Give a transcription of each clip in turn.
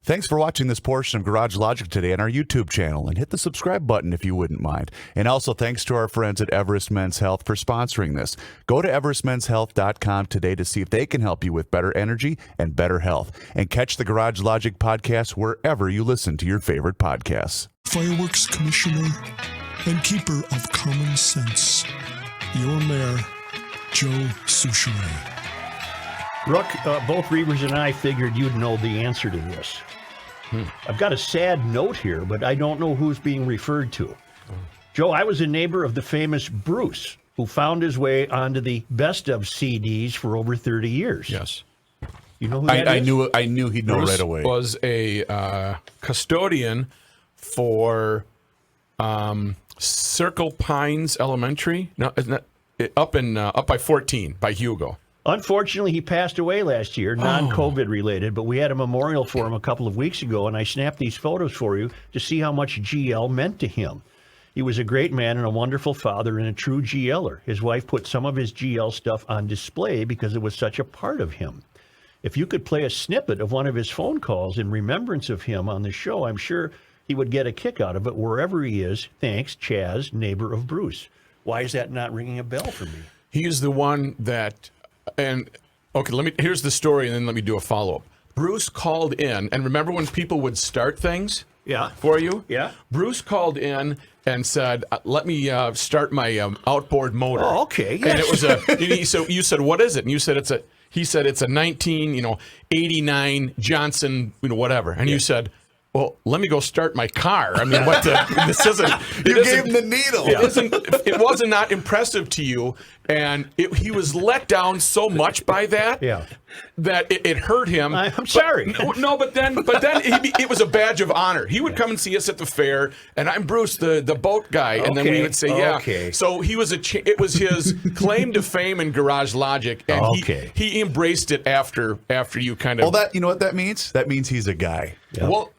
Thanks for watching this portion of Garage Logic today on our YouTube channel, and hit the subscribe button if you wouldn't mind. And also thanks to our friends at Everest Men's Health for sponsoring this. Go to everestmenshealth.com today to see if they can help you with better energy and better health. And catch the Garage Logic podcast wherever you listen to your favorite podcasts. Fireworks Commissioner and Keeper of Common Sense, your Mayor, Joe Souchere. Rook, both Reavers and I figured you'd know the answer to this. I've got a sad note here, but I don't know who's being referred to. Joe, I was a neighbor of the famous Bruce, who found his way onto the best of CDs for over 30 years. Yes. You know who that is? I knew he'd know Bruce right away. Was a custodian for Circle Pines Elementary. No, isn't that up by 14 by Hugo? Unfortunately, he passed away last year, non-COVID related, but we had a memorial for him a couple of weeks ago, and I snapped these photos for you to see how much GL meant to him. He was a great man and a wonderful father and a true GLer. His wife put some of his GL stuff on display because it was such a part of him. If you could play a snippet of one of his phone calls in remembrance of him on the show, I'm sure he would get a kick out of it wherever he is. Thanks, Chaz, neighbor of Bruce. Why is that not ringing a bell for me? He is the one that... And okay, here's the story, and then let me do a follow-up. Bruce called in, and remember when people would start things for you? Yeah. Bruce called in and said, "Let me start my outboard motor." Oh, okay. Yes. And it was so you said, "What is it?" And you said it's a 1989 Johnson, whatever. And you said, "Well, let me go start my car." I mean, this isn't. You gave him the needle. It wasn't not impressive to you, and he was let down so much by that. That it hurt him. I'm sorry. But then it was a badge of honor. He would come and see us at the fair, and I'm Bruce, the boat guy, and then we would say, "Yeah." Okay. So he was it was his claim to fame in Garage Logic, and he embraced it after you kind of. Well, you know what that means? That means he's a guy. Yeah. Well.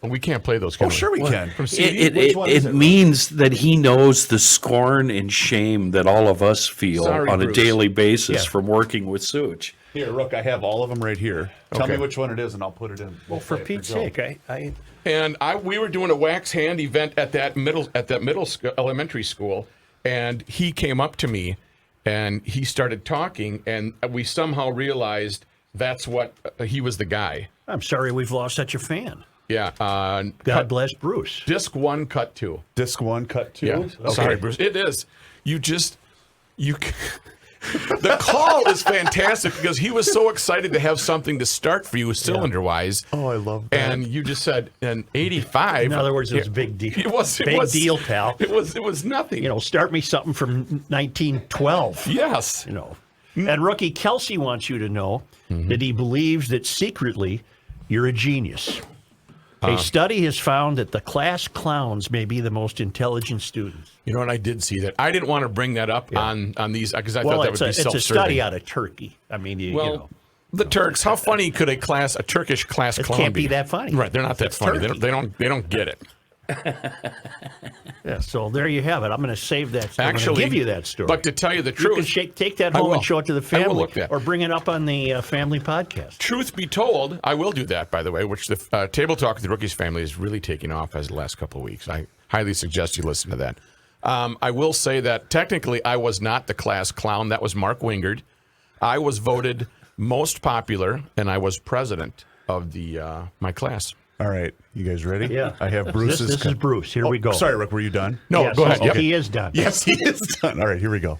We can't play those. Sure we can. From CD? It means that he knows the scorn and shame that all of us feel on a daily basis from working with Such. Here, Rook, I have all of them right here. Tell me which one it is, and I'll put it in. Well, for Pete's sake, we were doing a wax hand event at that elementary school, and he came up to me, and he started talking, and we somehow realized that's what he was the guy. I'm sorry we've lost such a fan. Yeah. God bless Bruce. Disc 1, cut 2. Disc 1, cut 2? Yeah. Okay. Sorry, Bruce. It is. The call is fantastic because he was so excited to have something to start for you cylinder-wise. Oh, I love that. And you just said, in 85. In other words, it was a big deal. It was big deal, pal. It was nothing. Start me something from 1912. Yes. And Rookie Kelsey wants you to know that he believes that secretly you're a genius. A study has found that the class clowns may be the most intelligent students. You know what? I did see that. I didn't want to bring that up on these because I thought that would be self-serving. It's a study out of Turkey. I mean, the Turks. How funny could a Turkish class clown be? It can't be that funny. Right? They're not that funny. They don't get it. Yeah, so there you have it. I'm going to save that. Actually, I'm going to give you that story. But to tell you the truth, you can take that home and show it to the family, or bring it up on the family podcast. Truth be told, I will do that. By the way, which the Table Talk with the Rookies family is really taking off as the last couple of weeks. I highly suggest you listen to that. I will say that technically I was not the class clown. That was Mark Wingard. I was voted most popular, and I was president of my class. All right, you guys ready? Yeah. I have Bruce's. This is Bruce. Here we go. Sorry, Rick, were you done? No, yes, go ahead. He is done. Yes, he is done. All right, here we go.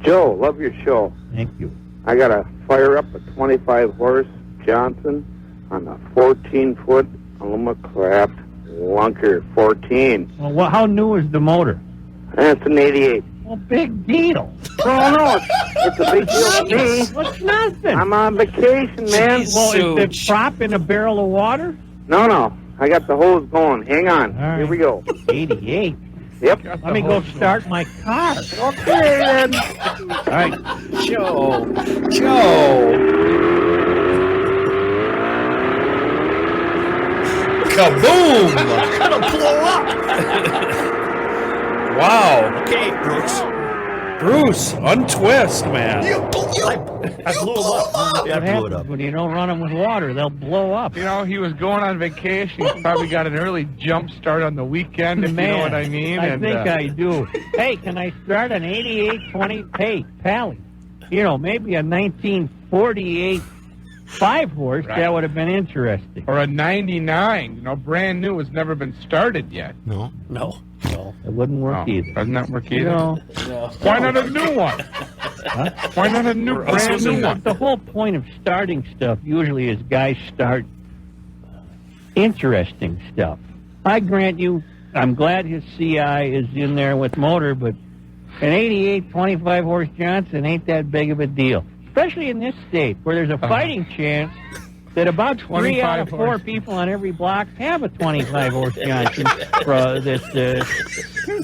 Joe, love your show. Thank you. I got to fire up a 25-horse Johnson on a 14-foot Alumacraft Lunker 14. Well, how new is the motor? That's an 88. Well, big deal. Oh, no, it's a big deal to me. What's nothing? I'm on vacation, man. Well, is the prop in a barrel of water? No. I got the hose going. Hang on. All right. Here we go. 88. Yep. Let me go start my car. Okay, then. All right. Joe. Kaboom! It's gonna blow up. Wow. Okay, Brooks. Bruce, untwist, man. I blew them up. I What blew it happens up. when you don't run them with water? They'll blow up. You know, he was going on vacation. He's probably got an early jump start on the weekend, if you know what I mean. I and, think I do. Hey, can I start an 88-20? Hey, Pally, you know, maybe a 1948 5-horse. Right. That would have been interesting. or a 99, you know, brand new, has never been started yet. No. No. It wouldn't work Oh, either. doesn't that work either? No. Why not a new one? Why not a new brand new one? The whole point of starting stuff usually is guys start interesting stuff. I grant you, I'm glad his CI is in there with motor, but an 88 25-horse Johnson ain't that big of a deal, especially in this state where there's a fighting chance that about 3 out of 4 horse. people on every block have a 25-horse Johnson.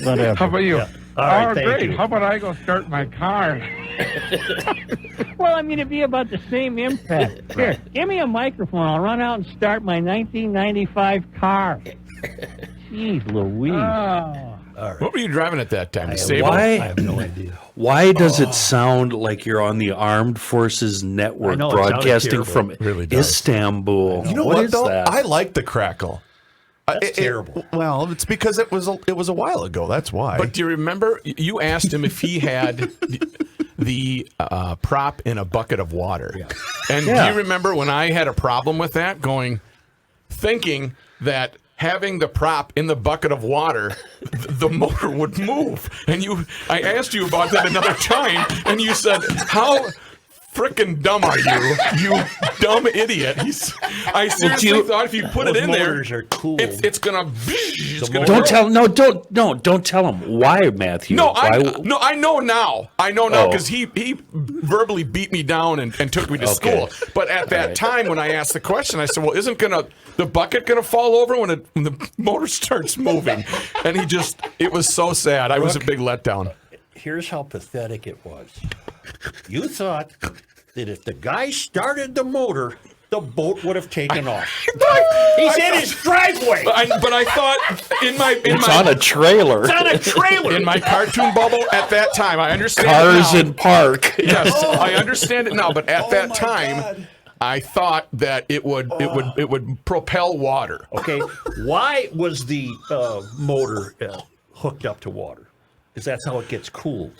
Whatever. How about you? All right, Oh, thank great. you. How about I go start my car? Well, I mean, it'd be about the same impact. Here, give me a microphone. I'll run out and start my 1995 car. Jeez Louise. What were you driving at that time? The Sable? I Why? have no idea. Why does it sound like you're on the Armed Forces I Network know, it sounded broadcasting terrible. from It really does. Istanbul? You know what what is though? that? I like the crackle. That's terrible. Well, it's because it was a while ago. That's why. But do you remember you asked him if he had the prop in a bucket of water? And do you remember when I had a problem with that, thinking that having the prop in the bucket of water, the motor would move? And I asked you about that another time, and you said, "How frickin' dumb are you, you dumb idiot?" I seriously thought if you put it Those in there, motors are cool. it's gonna. It's gonna Don't go. don't tell him why, Matthew. No, Why- I know now. I know now Oh. because he verbally beat me down and took me to school. But at that time, when I asked the question, I said, "Well, isn't the bucket gonna fall over when the motor starts moving?" And it was so sad. I was a big letdown. Here's how pathetic it was. You thought that if the guy started the motor, the boat would have taken off. He's in his driveway. But I thought It's on a trailer. It's on a trailer. in my cartoon bubble at that time, I understand Cars it now. in park. Yes, I understand it now. But at that time, I thought that it would propel water. Okay, why was the motor hooked up to water? Because that's how it gets cooled.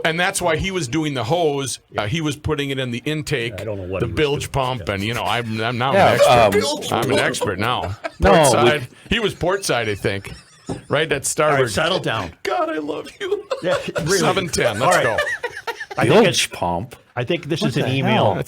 And that's why he was doing the hose. He was putting it in the intake, I don't know what the he was bilge doing. pump, and I'm now Yeah, an expert. I'm an expert now. No, Port side. He was port side, I think. Right, that All starboard. right, settle down. God, I love you. Yeah, really. 7:10. All Let's right. go. I think, Bilge pump. I think this is an the email. hell?